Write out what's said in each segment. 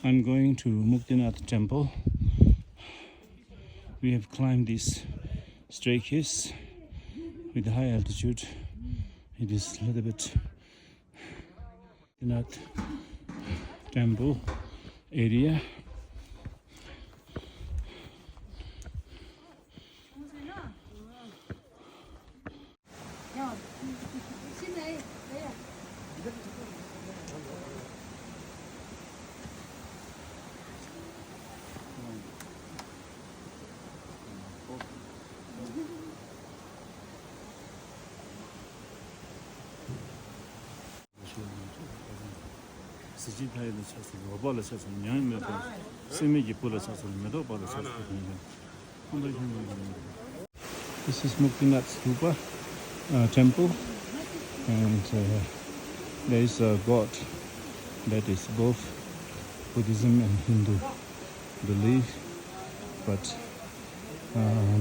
I'm going to Muktinath temple. We have climbed this staircase with high altitude. It is a little bit Muktinath temple area. This is Muktinath stupa temple, and there is a god that is both Buddhism and Hindu belief, but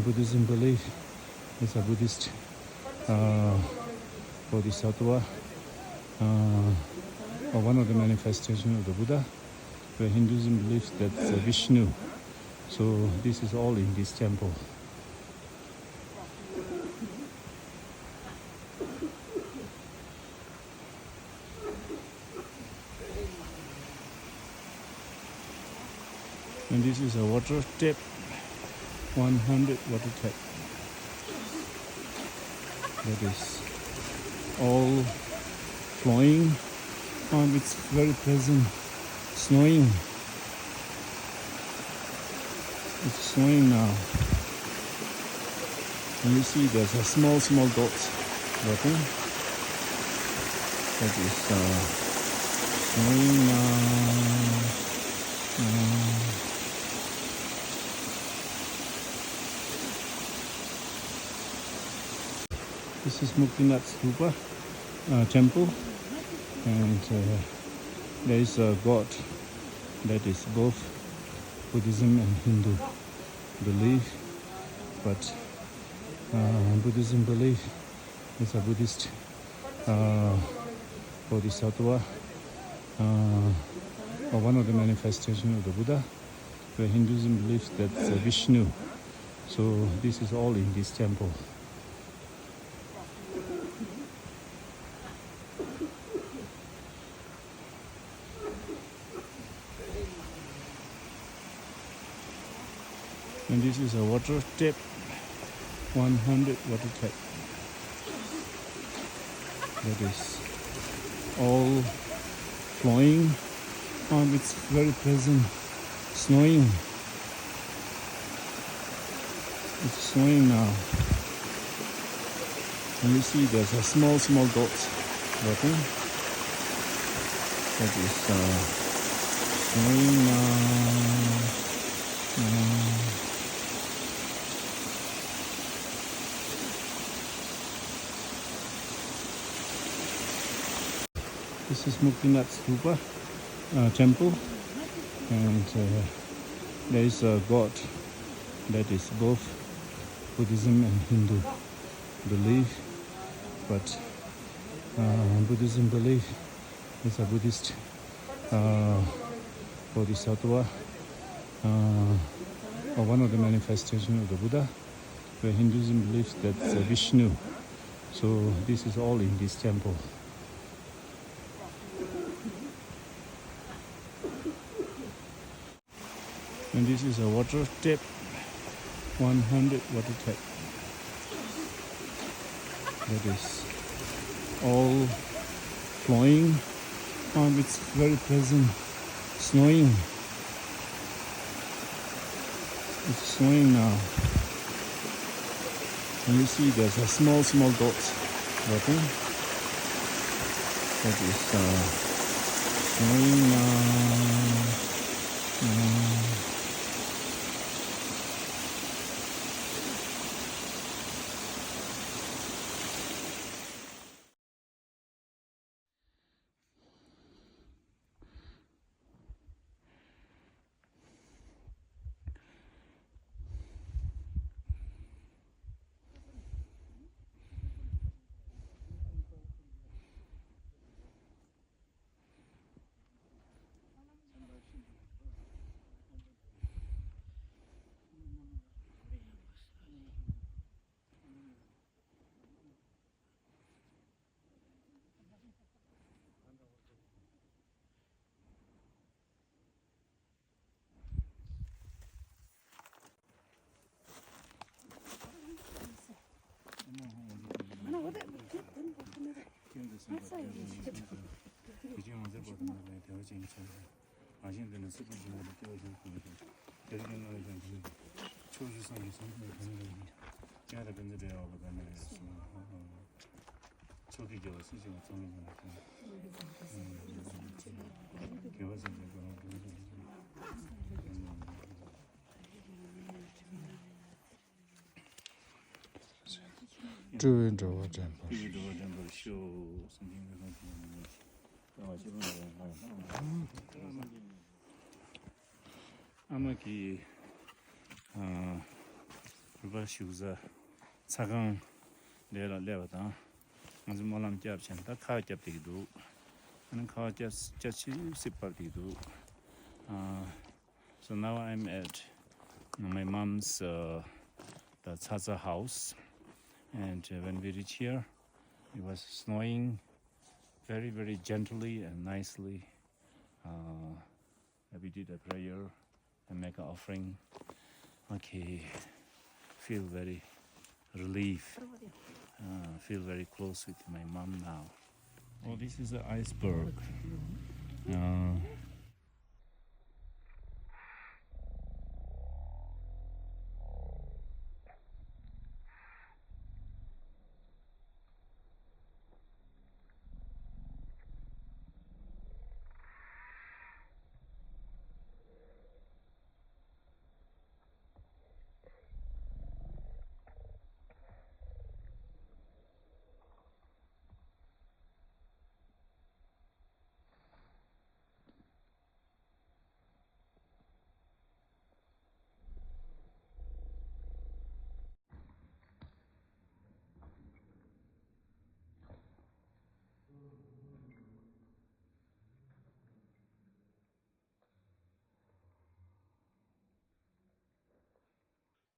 Buddhism belief is a Buddhist bodhisattva, or one of the manifestations of the Buddha, where Hinduism believes that's Vishnu. So this is all in this temple. And this is a water tap, 100 water tap. That is all flowing. It's very pleasant, snowing. It's snowing now. And you see there's a small dots dropping. That is snowing now. This is Muktinath stupa temple, and there is a god that is both Buddhism and Hindu belief, but Buddhism belief is a Buddhist bodhisattva, or one of the manifestations of the Buddha, where Hinduism believes that's Vishnu. So this is all in this temple. And this is a water tap, 100 water tap. That is all flowing. It's very pleasant, snowing. It's snowing now. And you see there's a small dots dropping. That is snowing now. This is Muktinath stupa temple, and there is a god that is both Buddhism and Hindu belief, but Buddhism belief is a Buddhist bodhisattva, or one of the manifestations of the Buddha, where Hinduism believes that's Vishnu. So this is all in this temple. And this is a water tap, 100 water tap. That is all flowing. It's very pleasant, snowing. It's snowing now. And you see there's a small dots dropping. That is snowing now. True temple. Amaki Rubashuza Sagang Lera Levata Mazumalam Japchan, that car japtidu, and car just sipatidu. So now I'm at my mom's the Tsaza house, and when we reach here, it was snowing very, very gently and nicely. We did a prayer and make an offering. Okay, feel very relief. Feel very close with my mom now. Oh, this is an iceberg.